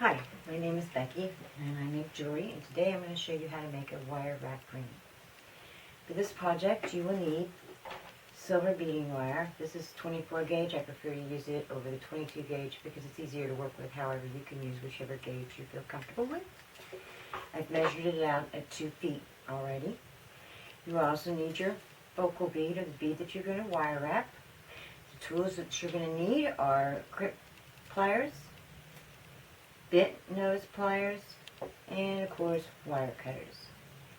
Hi, my name is Becky and I make jewelry, and today I'm going to show you how to make a wire wrap ring. For this project you will need silver beading wire. This is 24 gauge. I prefer to use it over the 22 gauge because it's easier to work with. However, you can use whichever gauge you feel comfortable with. I've measured it out at 2 feet already. You also need your focal bead, or the bead that you're going to wire wrap. The tools that you're going to need are grip pliers, bit nose pliers, and of course wire cutters.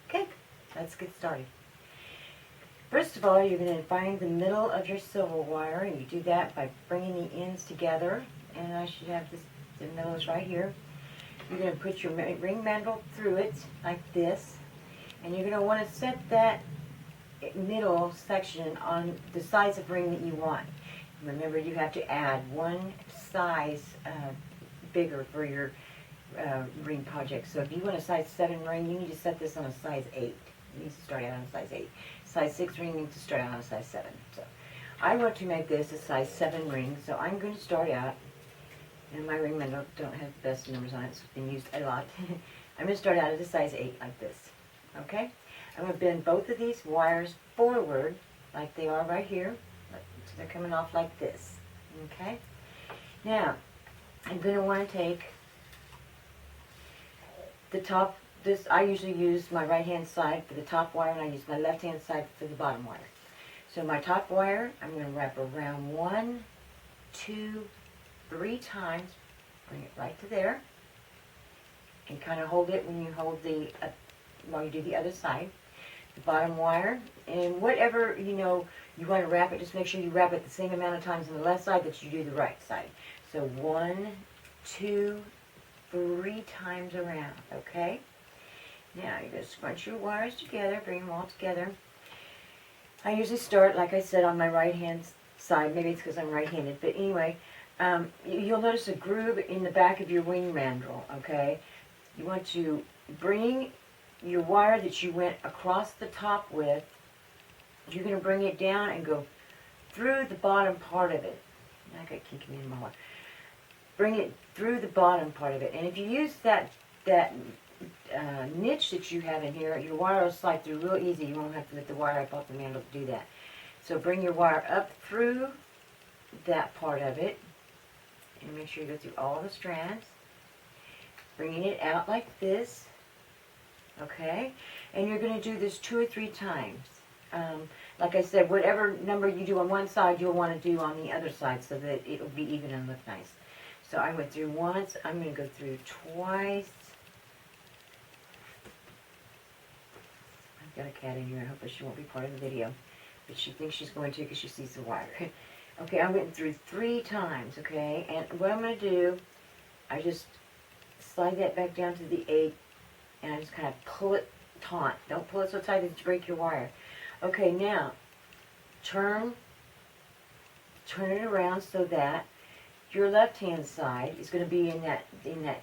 Okay, let's get started. First of all, you're going to find the middle of your silver wire, and you do that by bringing the ends together. And I should have this, the middle is right here. You're going to put your ring mandrel through it like this, and you're going to want to set that middle section on the size of ring that you want. Remember, you have to add one size bigger for your ring project. So if you want a size 7 ring, you need to set this on a size 8. You need to start out on a size 8. Size 6 ring needs to start out on a size 7. So I want to make this a size 7 ring, so I'm going to start out, and my ring mandrel don't have the best numbers on it, so it's been used a lot. I'm going to start out at a size 8 like this. Okay? I'm going to bend both of these wires forward like they are right here. So they're coming off like this. Okay? Now, I'm going to want to take the top, I usually use my right hand side for the top wire, and I use my left hand side for the bottom wire. So my top wire, I'm going to wrap around 1, 2, 3 times, bring it right to there, and kind of hold it when you hold the, while you do the other side. The bottom wire, and whatever, you want to wrap it, just make sure you wrap it the same amount of times on the left side that you do the right side. So 1, 2, 3 times around, okay? Now you're going to scrunch your wires together, bring them all together. I usually start, like I said, on my right hand side. Maybe it's because I'm right-handed, but anyway, you'll notice a groove in the back of your ring mandrel, okay? You want to bring your wire that you went across the top with, you're going to bring it down and go through the bottom part of it. I got kicking in my wire. Bring it through the bottom part of it, and if you use that niche that you have in here, your wire will slide through real easy. You won't have to lift the wire up off the mandrel to do that. So bring your wire up through that part of it, and make sure you go through all the strands, bringing it out like this. Okay, and you're going to do this 2 or 3 times. Like I said, whatever number you do on one side, you'll want to do on the other side so that it will be even and look nice. So I went through once, I'm going to go through twice. I've got a cat in here, I hope she won't be part of the video, but she thinks she's going to because she sees the wire. Okay, I went through 3 times, okay, and what I'm going to do, I just slide that back down to the 8, and I just kind of pull it taut. Don't pull it so tight that you break your wire. Okay, now, turn it around so that your left-hand side is going to be in that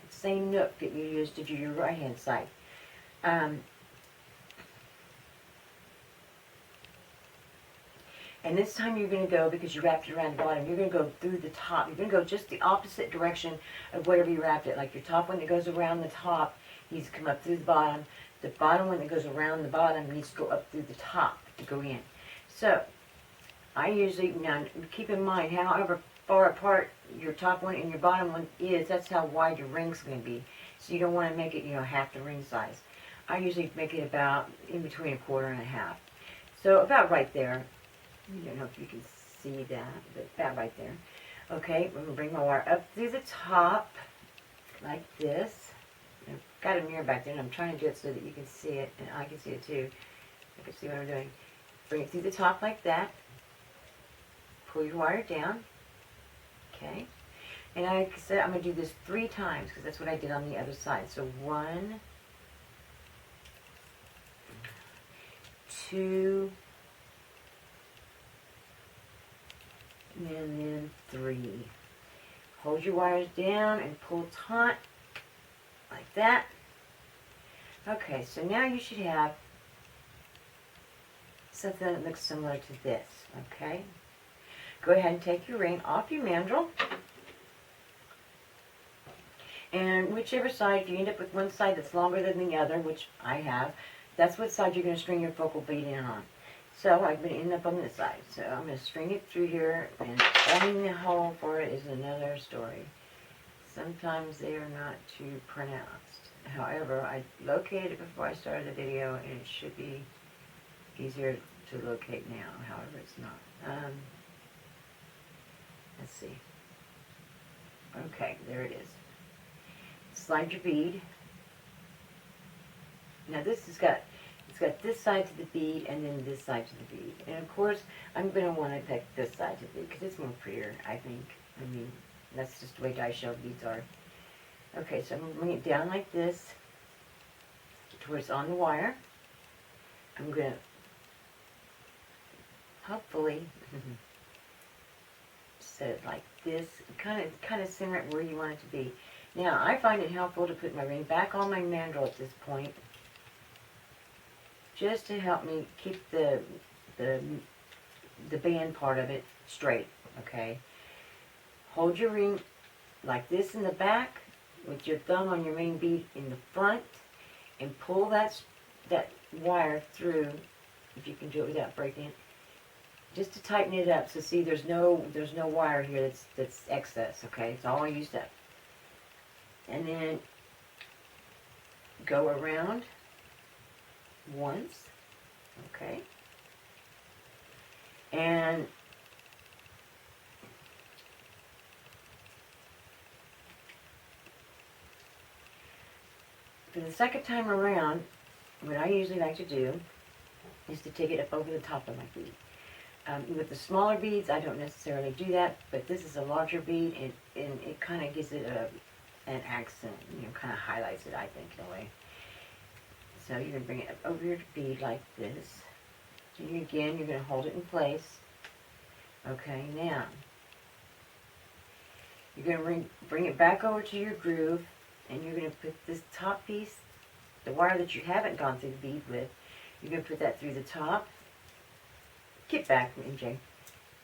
same nook that you used to do your right-hand side. And this time you're going to go, because you wrapped it around the bottom, you're going to go through the top. You're going to go just the opposite direction of whatever you wrapped it. Like your top one that goes around the top needs to come up through the bottom. The bottom one that goes around the bottom needs to go up through the top to go in. So, I usually, now keep in mind, however far apart your top one and your bottom one is, that's how wide your ring's going to be. So you don't want to make it, half the ring size. I usually make it about in between 1/4 and 1/2. So about right there. I don't know if you can see that, but about right there. Okay, I'm going to bring my wire up through the top like this. I've got a mirror back there, and I'm trying to do it so that you can see it, and I can see it too. I can see what I'm doing. Bring it through the top like that. Pull your wire down. Okay. And like I said, I'm going to do this 3 times, because that's what I did on the other side. So 1, 2, and then 3. Hold your wires down and pull taut like that. Okay, so now you should have something that looks similar to this, okay? Go ahead and take your ring off your mandrel. And whichever side, if you end up with one side that's longer than the other, which I have, that's what side you're going to string your focal bead in on. So I'm going to end up on this side. So I'm going to string it through here, and finding the hole for it is another story. Sometimes they are not too pronounced. However, I located it before I started the video, and it should be easier to locate now. However, it's not. Let's see. Okay, there it is. Slide your bead. Now this has got, it's got this side to the bead and then this side to the bead. And of course, I'm going to want to pick this side to the bead because it's more prettier, I think. I mean, that's just the way die shell beads are. Okay, so I'm going to bring it down like this to where it's on the wire. I'm going to hopefully set it like this, kind of center it where you want it to be. Now, I find it helpful to put my ring back on my mandrel at this point, just to help me keep the band part of it straight, okay? Hold your ring like this in the back, with your thumb on your ring bead in the front, and pull that wire through, if you can do it without breaking it, just to tighten it up. So see, there's no wire here that's excess, okay? It's all used up. And then go around once, okay? And for the second time around, what I usually like to do is to take it up over the top of my bead. With the smaller beads, I don't necessarily do that, but this is a larger bead, and it kind of gives it an accent, kind of highlights it, I think, in a way. So you're going to bring it up over your bead like this. And again, you're going to hold it in place. Okay, now, you're going to bring it back over to your groove, and you're going to put this top piece, the wire that you haven't gone through the bead with, you're going to put that through the top. Get back, MJ.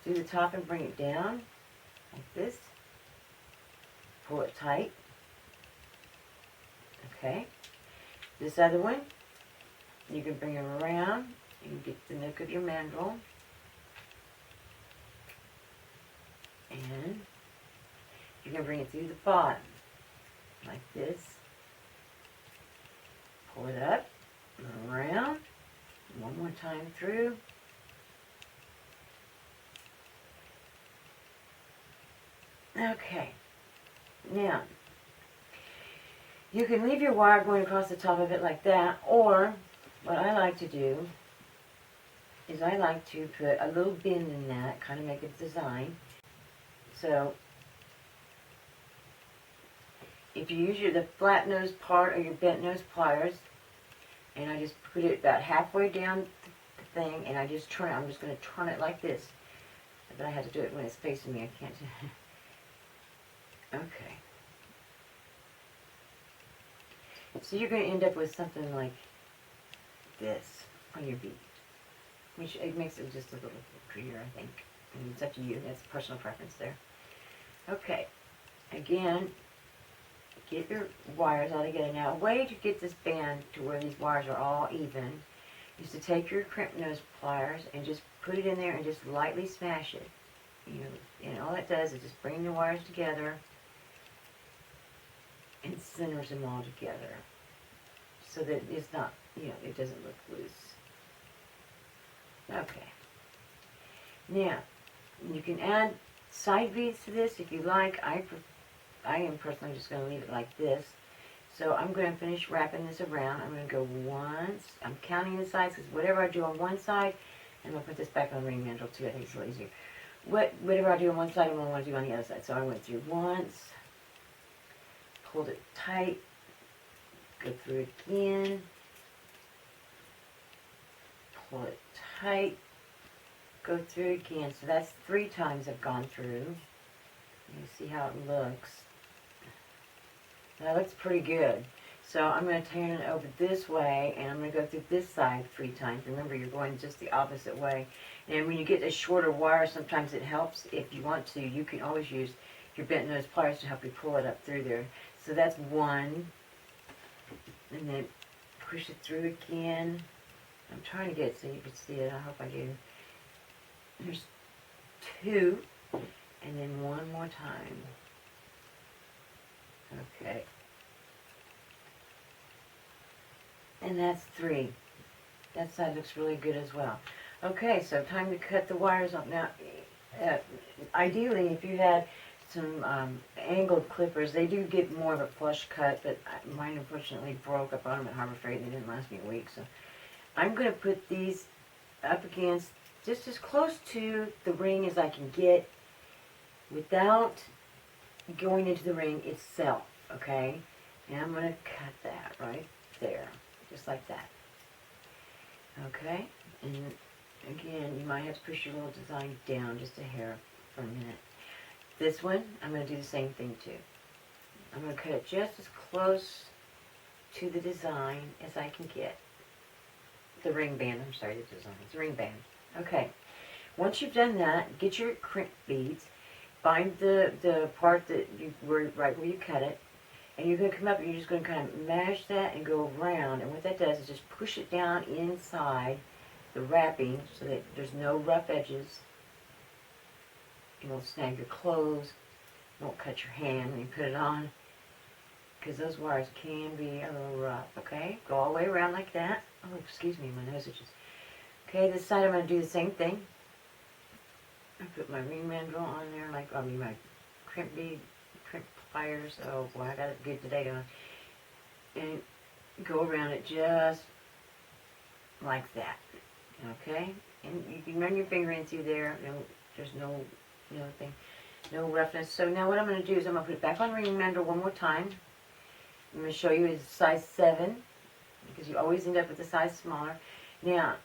Through the top and bring it down, like this. Pull it tight. Okay. This other one, you can bring it around. You can get the nook of your mandrel. And you're going to bring it through the bottom, like this. Pull it up, around, one more time through. Okay, now, you can leave your wire going across the top of it like that, or what I like to do is I like to put a little bend in that, kind of make a design. So, if you use the flat nose part or your bent nose pliers, and I just put it about halfway down the thing, and I just turn it, I'm just going to turn it like this. But I have to do it when it's facing me, I can't do it. Okay. So you're going to end up with something like this on your bead, which it makes it just a little prettier, I think. And it's up to you. That's personal preference there. Okay. Again, get your wires all together. Now, a way to get this band to where these wires are all even is to take your crimp nose pliers and just put it in there and just lightly smash it. And all it does is just bring the wires together and centers them all together, so that it's not, it doesn't look loose. Okay. Now, you can add side beads to this if you like. I am personally just going to leave it like this. So I'm going to finish wrapping this around. I'm going to go once. I'm counting the sides, because whatever I do on one side, I'm going to put this back on the ring mandrel too. I think it's a little easier. Whatever I do on one side, I'm going to want to do on the other side. So I went through once. Hold it tight, go through again, pull it tight, go through again. So that's 3 times I've gone through. You see how it looks. That looks pretty good. So I'm going to turn it over this way, and I'm going to go through this side 3 times. Remember, you're going just the opposite way. And when you get a shorter wire, sometimes it helps. If you want to, you can always use your bent nose pliers to help you pull it up through there. So that's one. And then push it through again. I'm trying to get it so you can see it. I hope I do. There's two. And then one more time. Okay. And that's three. That side looks really good as well. Okay, so time to cut the wires off. Now, ideally, if you had some angled clippers, they do get more of a flush cut, but mine unfortunately broke. I bought them at Harbor Freight and they didn't last me a week. So I'm going to put these up against just as close to the ring as I can get without going into the ring itself, okay? And I'm going to cut that right there, just like that. Okay? And again, you might have to push your little design down just a hair for a minute. This one, I'm going to do the same thing too. I'm going to cut it just as close to the design as I can get. The ring band, I'm sorry, the design, it's the ring band. Okay. Once you've done that, get your crimp beads. Find the part that you were right where you cut it, and you're going to come up and you're just going to kind of mash that and go around, and what that does is just push it down inside the wrapping so that there's no rough edges. It won't snag your clothes, it won't cut your hand when you put it on, because those wires can be a little rough, okay? Go all the way around like that. Oh, excuse me, my nose itches. Okay, this side I'm going to do the same thing. I put my ring mandrel on there, like, my crimp bead, crimp pliers. Oh boy, I got it good today, on. And go around it just like that, okay? And you can run your finger in through there. No, there's no, thing, no roughness. So now what I'm going to do is I'm going to put it back on ring mandrel one more time. I'm going to show you is size 7, because you always end up with a size smaller. Now,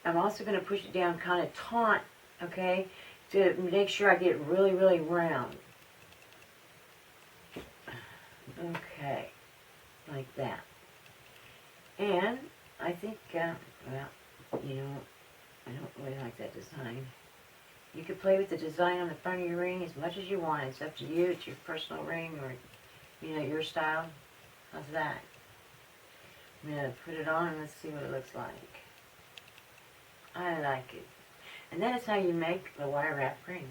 I'm also going to push it down kind of taut, okay, to make sure I get it really, really round. Okay, like that. And I think, well, I don't really like that design. You could play with the design on the front of your ring as much as you want. It's up to you. It's your personal ring or, your style. How's that? I'm going to put it on and let's see what it looks like. I like it. And that is how you make the wire wrap ring.